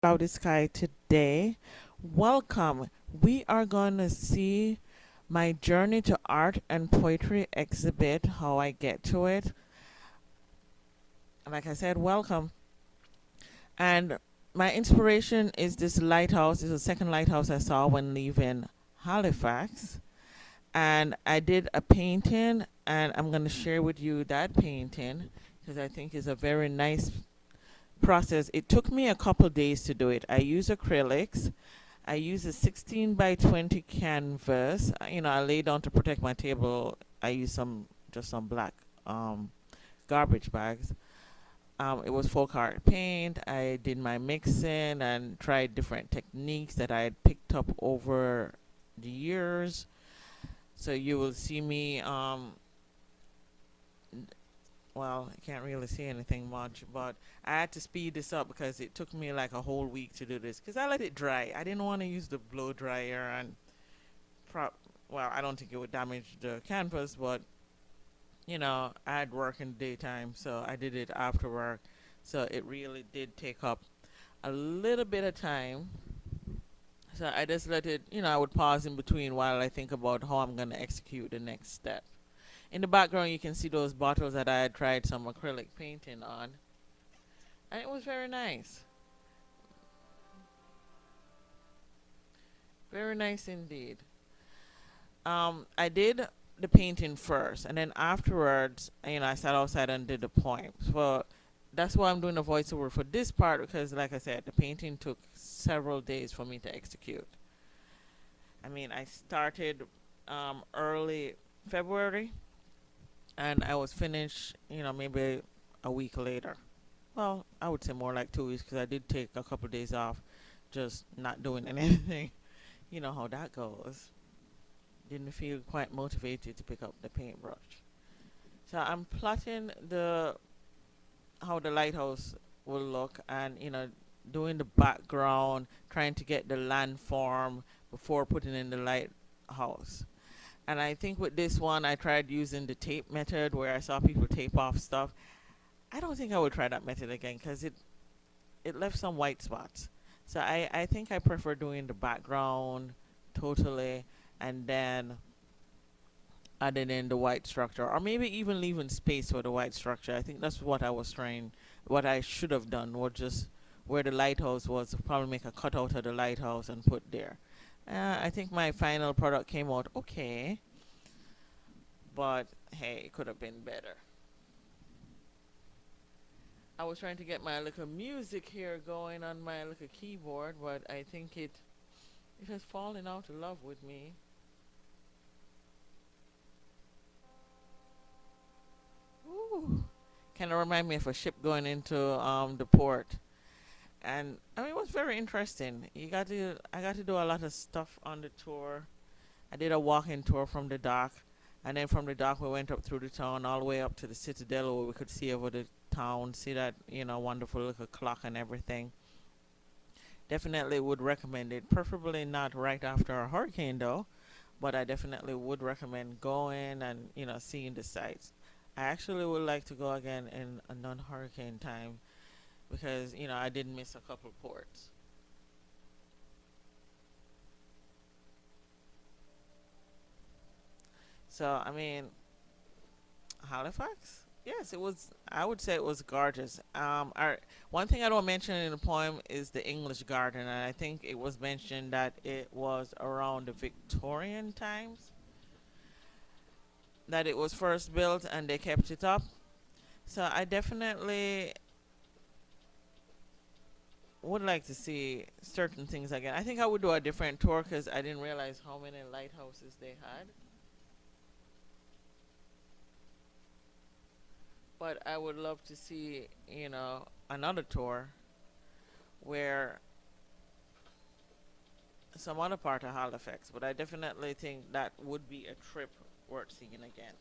Cloudy Sky today. Welcome. We are going to see my journey to art and poetry exhibit, how I get to it. Like I said, welcome. And my inspiration is this lighthouse. It's the second lighthouse I saw when leaving Halifax. And I did a painting, and I'm going to share with you that painting because I think it's a very nice process. It took me a couple days to do it. I use acrylics. I use a 16 by 20 canvas. I lay down to protect my table. I use just some black um, garbage bags. It was folk art paint. I did my mixing and tried different techniques that I had picked up over the years. So you will see me well, I can't really see anything much, but I had to speed this up because it took me like a whole week to do this because I let it dry. I didn't want to use the blow dryer and prop. Well, I don't think it would damage the canvas, but I had work in the daytime, so I did it after work. So it really did take up a little bit of time. So I just let it, I would pause in between while I think about how I'm going to execute the next step. In the background, you can see those bottles that I had tried some acrylic painting on, and it was very nice. Very nice indeed. I did the painting first, and then afterwards, I sat outside and did the poem. So that's why I'm doing the voiceover for this part because, like I said, the painting took several days for me to execute. I started early February, and I was finished, maybe a week later. Well, I would say more like 2 weeks because I did take a couple of days off, just not doing anything. You know how that goes. Didn't feel quite motivated to pick up the paintbrush. So I'm plotting the how the lighthouse will look, and doing the background, trying to get the landform before putting in the lighthouse. And I think with this one, I tried using the tape method where I saw people tape off stuff. I don't think I would try that method again because it left some white spots. So I think I prefer doing the background totally and then adding in the white structure, or maybe even leaving space for the white structure. I think that's what I was trying. What I should have done was just where the lighthouse was, probably make a cutout of the lighthouse and put there. I think my final product came out okay, but hey, it could have been better. I was trying to get my little music here going on my little keyboard, but I think it has fallen out of love with me. Ooh. Kind of remind me of a ship going into the port. And it was very interesting. I got to do a lot of stuff on the tour. I did a walking tour from the dock, and then from the dock we went up through the town all the way up to the citadel where we could see over the town, see that wonderful little clock and everything. Definitely would recommend it. Preferably not right after a hurricane though, but I definitely would recommend going and seeing the sights. I actually would like to go again in a non-hurricane time because I did miss a couple ports. So Halifax. Yes, it was. I would say it was gorgeous. One thing I don't mention in the poem is the English garden, and I think it was mentioned that it was around the Victorian times that it was first built, and they kept it up. So I definitely would like to see certain things again. I think I would do a different tour because I didn't realize how many lighthouses they had. But I would love to see, another tour where some other part of Halifax. But I definitely think that would be a trip worth seeing again.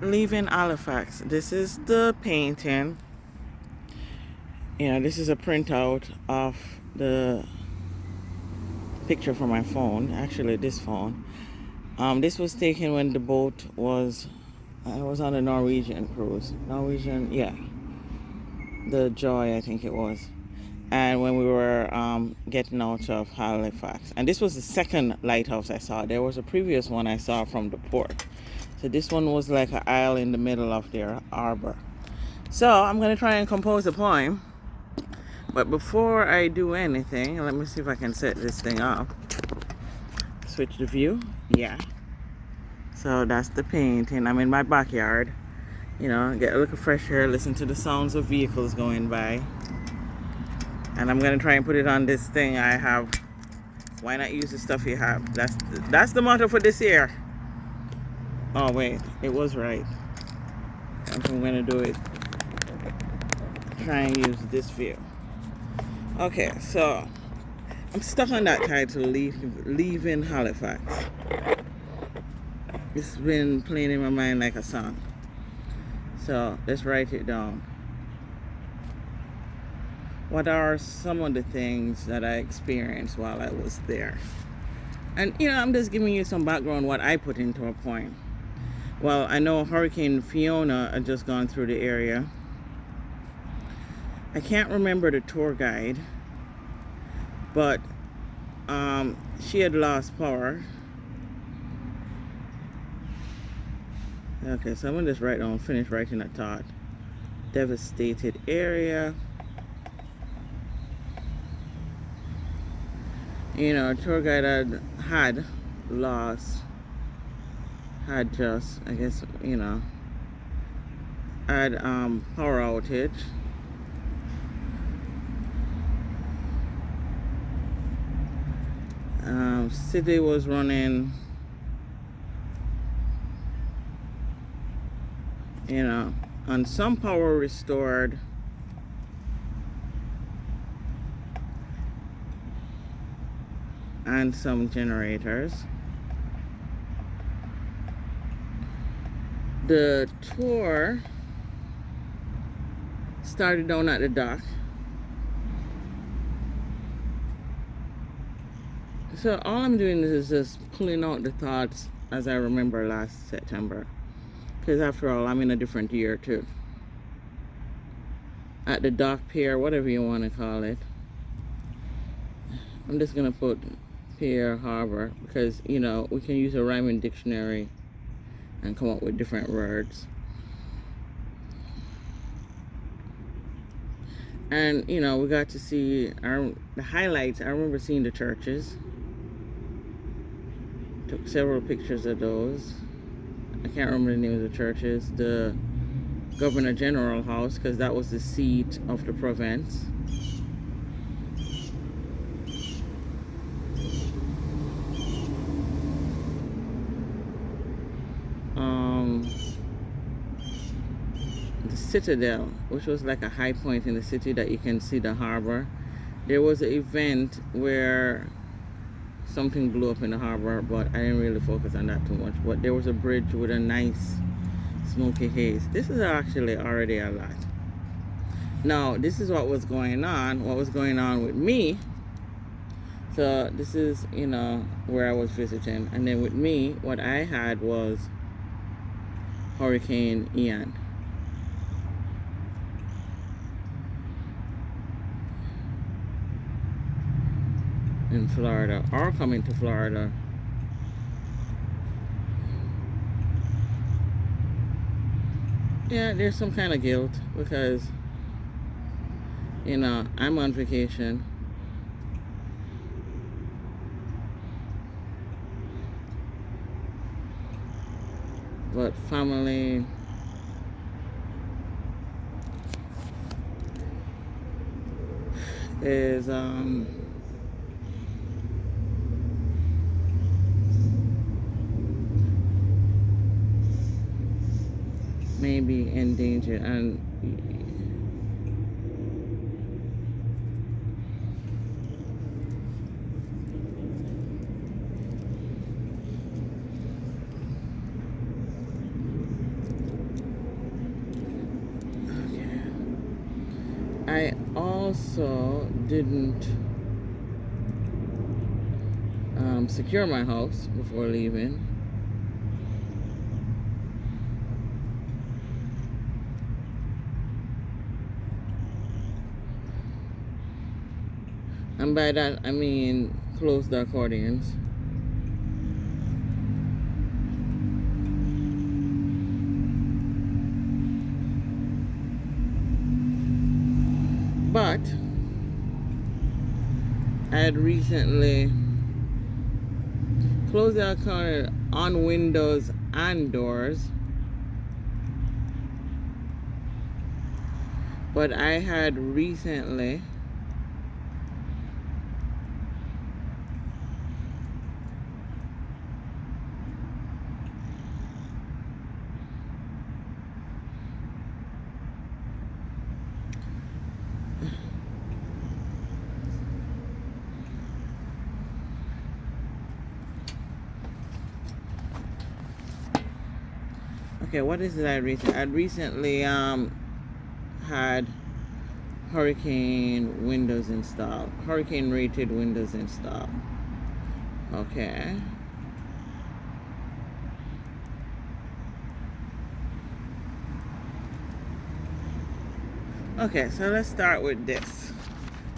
leaving Halifax. This is the painting. Yeah, this is a printout of the picture from my phone. Actually, this phone. This was taken when the boat was. I was on a Norwegian cruise. Norwegian, yeah. The Joy, I think it was. And when we were getting out of Halifax. And this was the second lighthouse I saw. There was a previous one I saw from the port. So this one was like an isle in the middle of their harbor. So I'm going to try and compose a poem. But before I do anything, let me see if I can set this thing up. Switch the view. Yeah. So that's the painting. I'm in my backyard. You know, get a little fresh air, listen to the sounds of vehicles going by. And I'm gonna try and put it on this thing I have. Why not use the stuff you have? That's the motto for this year. Oh wait, it was right. I'm gonna do it. Try and use this view. Okay, so I'm stuck on that title, Leaving Halifax. It's been playing in my mind like a song. So let's write it down. What are some of the things that I experienced while I was there? And you know, I'm just giving you some background what I put into a poem. Well, I know Hurricane Fiona had just gone through the area. I can't remember the tour guide, but she had lost power. Okay, so I'm gonna just finish writing a thought. Devastated area. You know, tour guide had lost, had just, I guess, you know, had power outage. City was running, you know, and some power restored. And some generators. The tour started down at the dock. So all I'm doing is just pulling out the thoughts as I remember last September. Because after all, I'm in a different year too. At the dock pier, whatever you want to call it. I'm just going to put pier harbor because, you know, we can use a rhyming dictionary and come up with different words. And, you know, we got to see the highlights. I remember seeing the churches. Took several pictures of those. I can't remember the name of the churches. The Governor General House, because that was the seat of the province. The Citadel, which was like a high point in the city that you can see the harbor. There was an event where something blew up in the harbor, but I didn't really focus on that too much. But there was a bridge with a nice smoky haze. This is actually already a lot. Now, this is what was going on with me. So this is, you know, where I was visiting. And then with me, what I had was Hurricane Ian. In Florida, or coming to Florida. Yeah, there's some kind of guilt because, you know, I'm on vacation. But family is maybe in danger, and also didn't secure my house before leaving. And by that, I mean close the accordions. But I had recently closed the account on windows and doors. But I had recently what is it I recently? I recently had hurricane windows installed, hurricane rated windows installed. Okay. Okay, so let's start with this.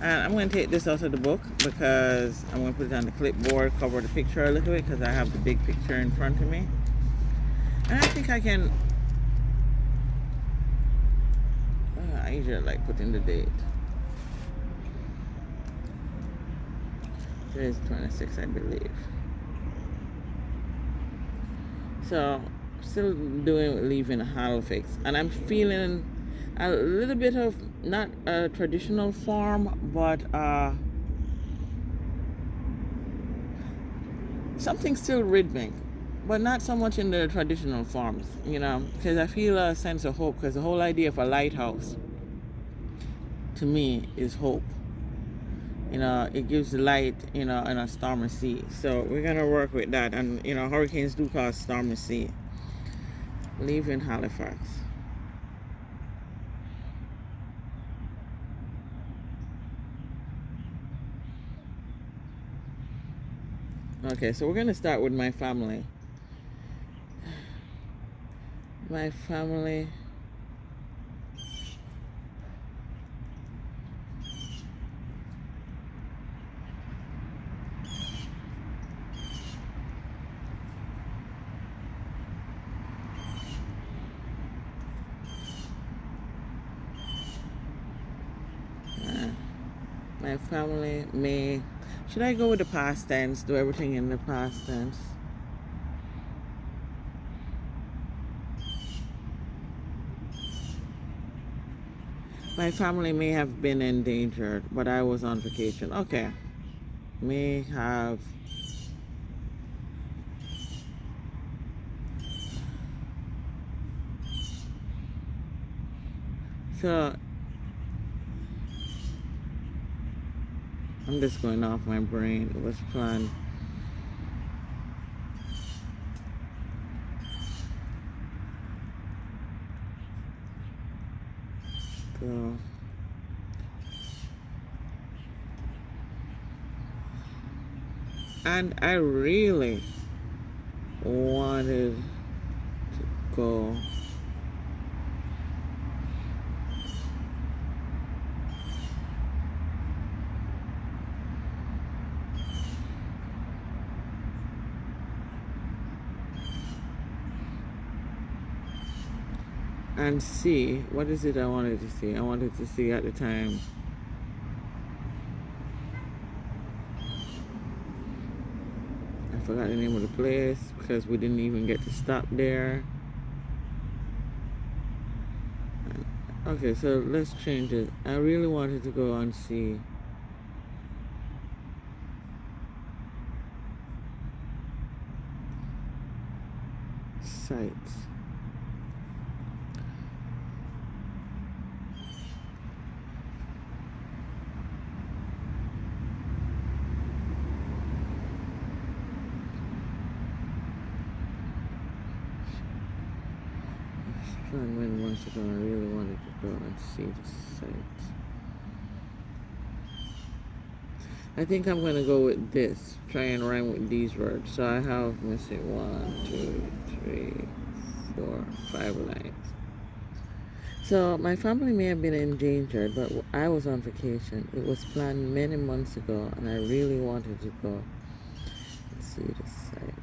I'm going to take this out of the book because I'm going to put it on the clipboard, cover the picture a little bit because I have the big picture in front of me. And I think I can, I usually like putting the date. Today's 26, I believe. So, still doing leaving Halifax. And I'm feeling a little bit of, not a traditional form, but something still rhythmic. But not so much in the traditional forms, you know, because I feel a sense of hope, because the whole idea of a lighthouse, to me, is hope. You know, it gives light, you know, in a stormy sea. So we're going to work with that. And, you know, hurricanes do cause stormy sea. Leaving Halifax. Okay, so we're going to start with my family. My family. My family may. Should I go with the past tense? Do everything in the past tense? My family may have been endangered, but I was on vacation. Okay. May have. So, I'm just going off my brain. It was fun. So, and I really wanted to go and see, what is it I wanted to see? I wanted to see at the time. I forgot the name of the place because we didn't even get to stop there. Okay, so let's change it. I really wanted to go and see sites. When months ago I really wanted to go and see the sites. I think I'm gonna go with this. Try and rhyme with these words. So I have, let me see, 1, 2, 3, 4, 5 lines. So my family may have been endangered, but I was on vacation. It was planned many months ago, and I really wanted to go. Let's see the site.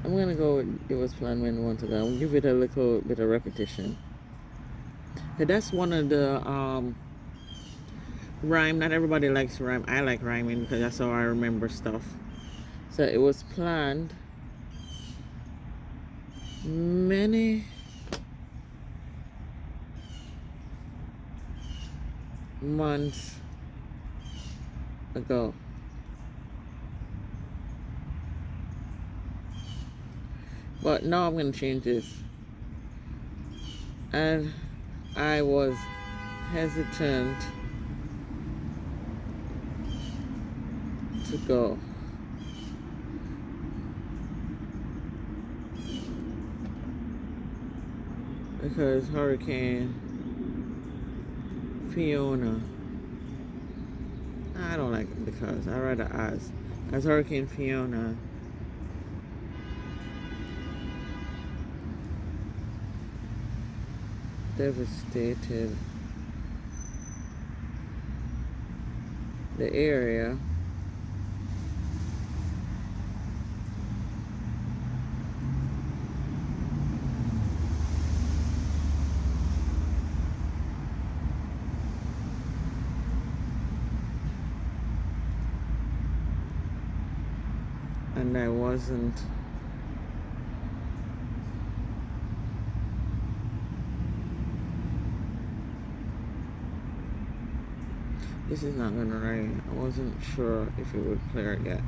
I'm gonna go with it was planned many months ago. I'll give it a little bit of repetition. But that's one of the rhyme. Not everybody likes rhyme. I like rhyming because that's how I remember stuff. So it was planned many months ago. But now I'm going to change this. And I was hesitant to go. Because Hurricane Fiona. I don't like it because. I rather as Hurricane Fiona devastated the area. And I wasn't this is not gonna rain. I wasn't sure if it would clear yet.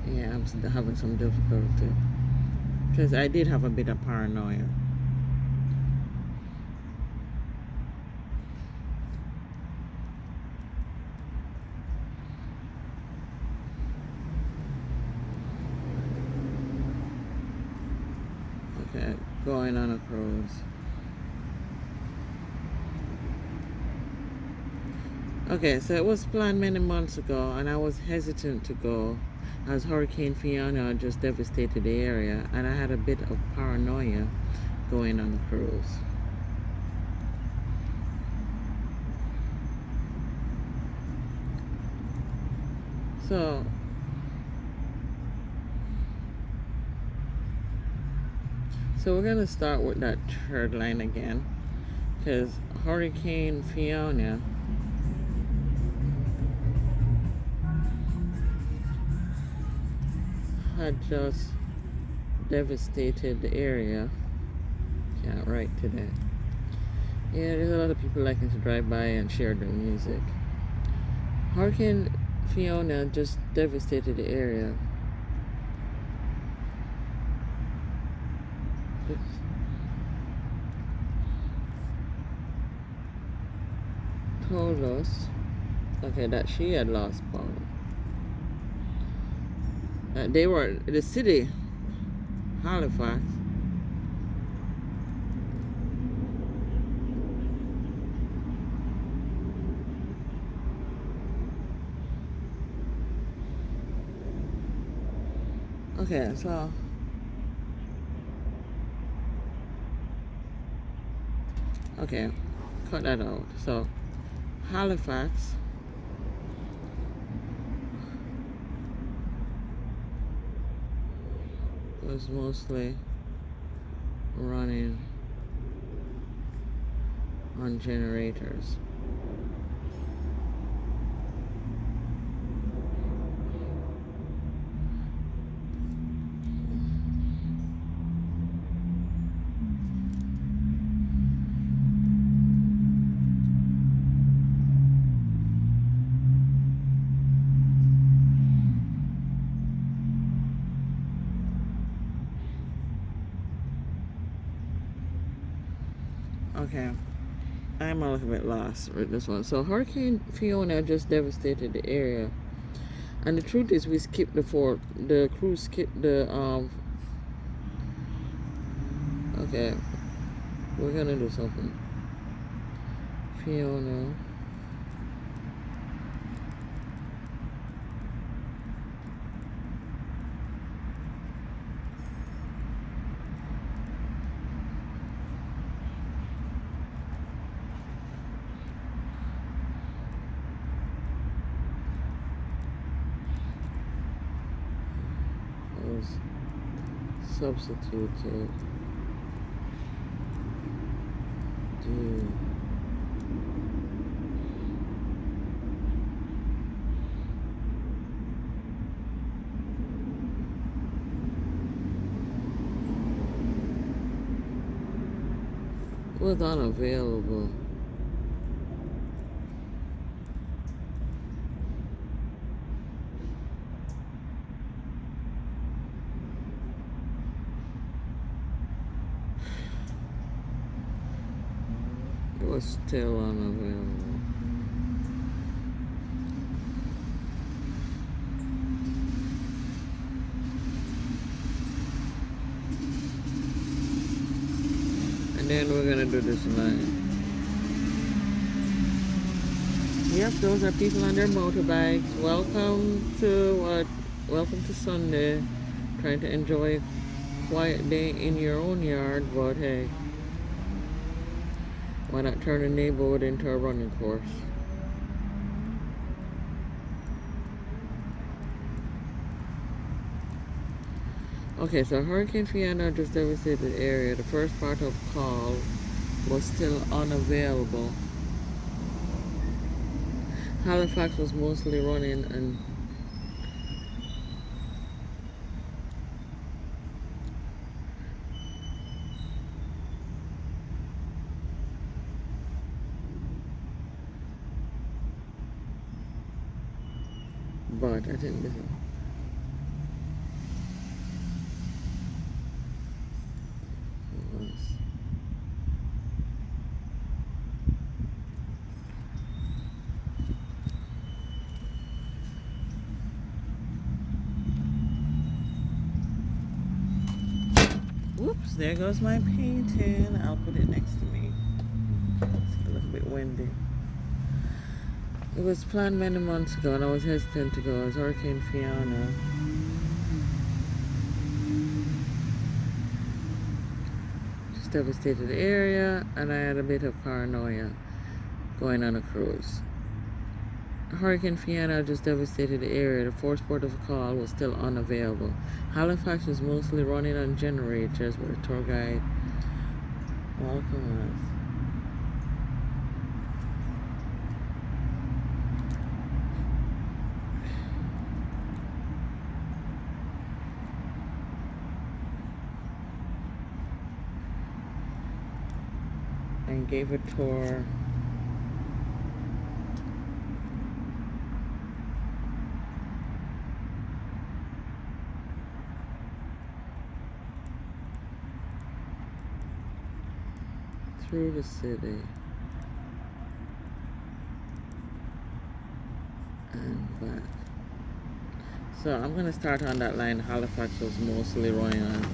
Yeah, I'm still having some difficulty because I did have a bit of paranoia. Okay, going on a cruise. Okay, so it was planned many months ago, and I was hesitant to go as Hurricane Fiona just devastated the area, and I had a bit of paranoia going on the cruise. So we're gonna start with that third line again, because Hurricane Fiona had just devastated the area. Can't write today. Yeah, there's a lot of people liking to drive by and share their music. Hurricane Fiona just devastated the area. It told us, okay, that she had lost power. They were the city, Halifax. Okay, so okay, cut that out. So Halifax was mostly running on generators. Okay, I'm a little bit lost with this one. So Hurricane Fiona just devastated the area, and the truth is, we skipped the crew skipped the. Okay, we're gonna do something. Fiona. Was substituted due was unavailable. It was still unavailable. And then we're gonna do this line. Yep, those are people on their motorbikes. Welcome to Sunday. Trying to enjoy a quiet day in your own yard, but hey, why not turn a neighborhood into a running course? Okay, so Hurricane Fiona just devastated the area. The first part of call was still unavailable. Halifax was mostly running and but I think this is whoops, there goes my painting. I'll put it next to me. It's a little bit windy. It was planned many months ago and I was hesitant to go. It was Hurricane Fiona. Just devastated the area and I had a bit of paranoia going on a cruise. Hurricane Fiona just devastated the area. The first port of call was still unavailable. Halifax was mostly running on generators with a tour guide welcome us. and gave a tour through the city and back. So I'm gonna start on that line. Halifax was mostly running on.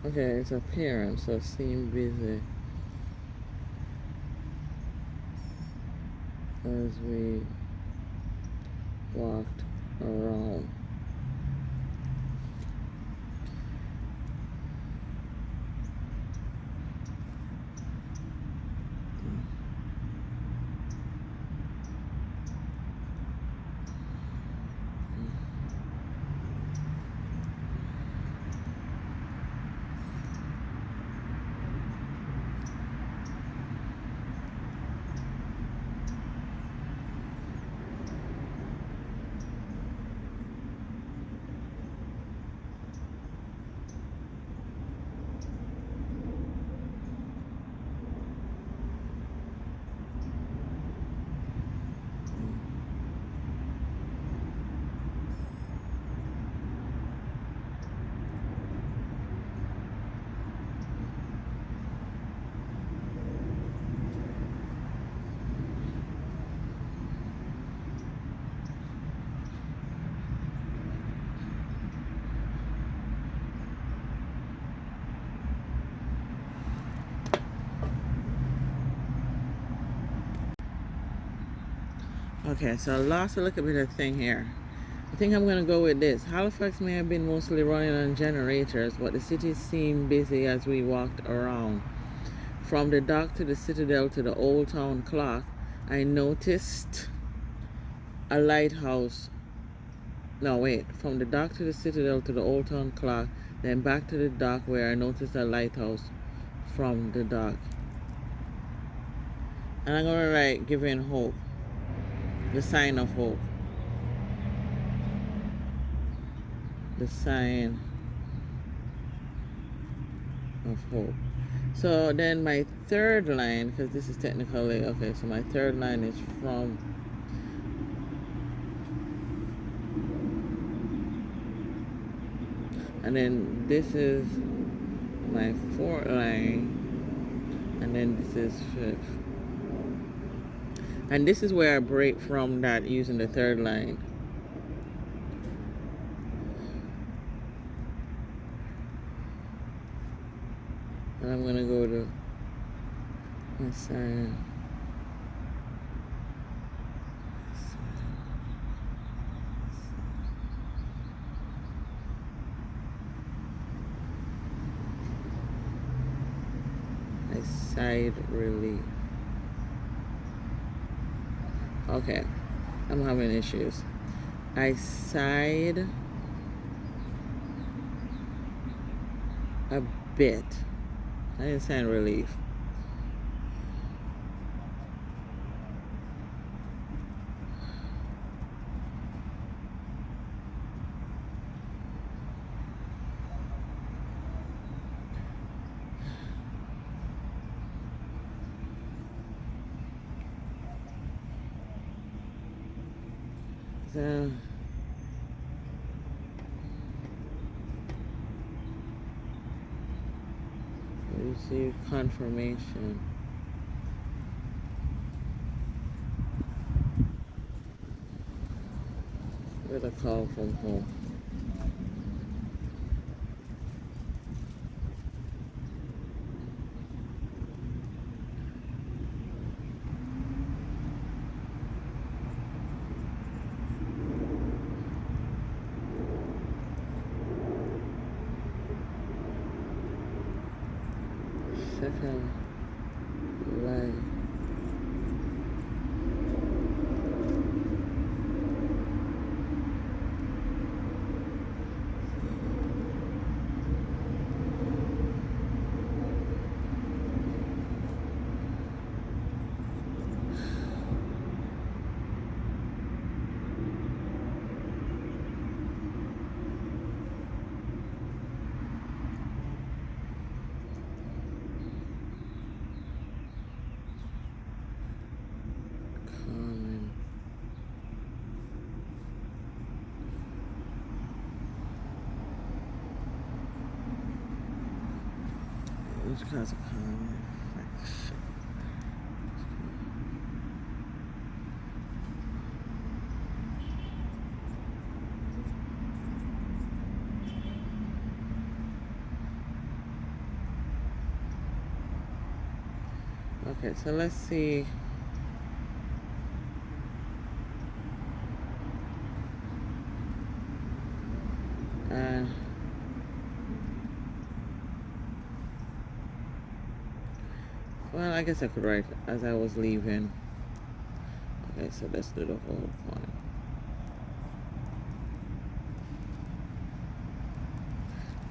Okay, its appearance so seemed busy as we walked around. Okay, so I lost a little bit of thing here. I think I'm going to go with this. Halifax may have been mostly running on generators, but the city seemed busy as we walked around. From the dock to the citadel to the old town clock, I noticed a lighthouse. No, wait. From the dock to the citadel to the old town clock, then back to the dock where I noticed a lighthouse from the dock. And I'm going to write giving hope. The sign of hope. The sign of hope. So then my third line, because this is technically, okay, so my third line is from and then this is my fourth line, and then this is fifth. And this is where I break from that using the third line. And I'm gonna go to my sign. My side relief. Okay, I'm having issues. I sighed a bit. I didn't sign relief. uh, receive confirmation with a call from home. Second light. Common. Which cause a common infection. Okay, so let's see. Uh, well, I guess I could write as I was leaving. Okay, so let's do the whole point.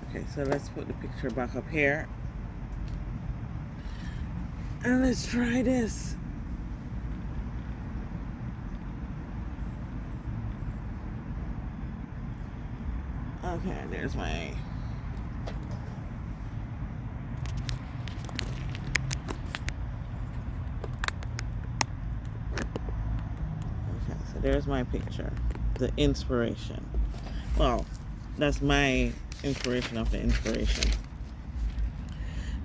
Okay, so let's put the picture back up here. And let's try this. Okay, there's my. Okay, so there's my picture. The inspiration. Well, that's my inspiration of the inspiration.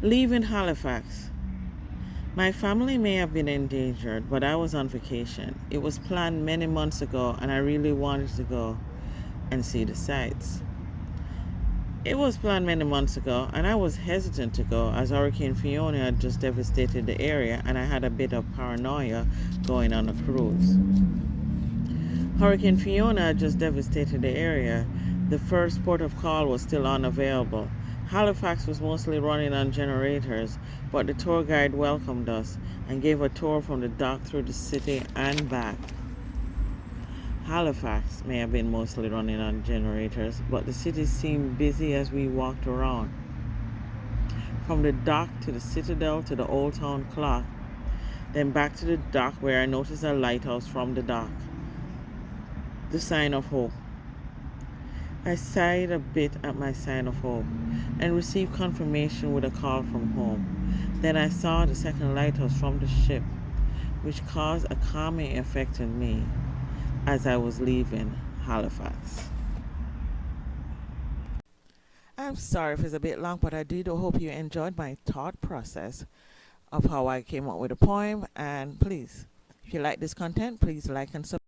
Leaving Halifax. My family may have been endangered, but I was on vacation. It was planned many months ago, and I really wanted to go and see the sights. It was planned many months ago, and I was hesitant to go as Hurricane Fiona had just devastated the area, and I had a bit of paranoia going on a cruise. Hurricane Fiona had just devastated the area. The first port of call was still unavailable. Halifax was mostly running on generators, but the tour guide welcomed us and gave a tour from the dock through the city and back. Halifax may have been mostly running on generators, but the city seemed busy as we walked around. From the dock to the citadel to the old town clock, then back to the dock where I noticed a lighthouse from the dock. The sign of hope. I sighed a bit at my sign of hope and received confirmation with a call from home. Then I saw the second lighthouse from the ship, which caused a calming effect on me as I was leaving Halifax. I'm sorry if it's a bit long, but I did hope you enjoyed my thought process of how I came up with a poem. And please, if you like this content, please like and subscribe.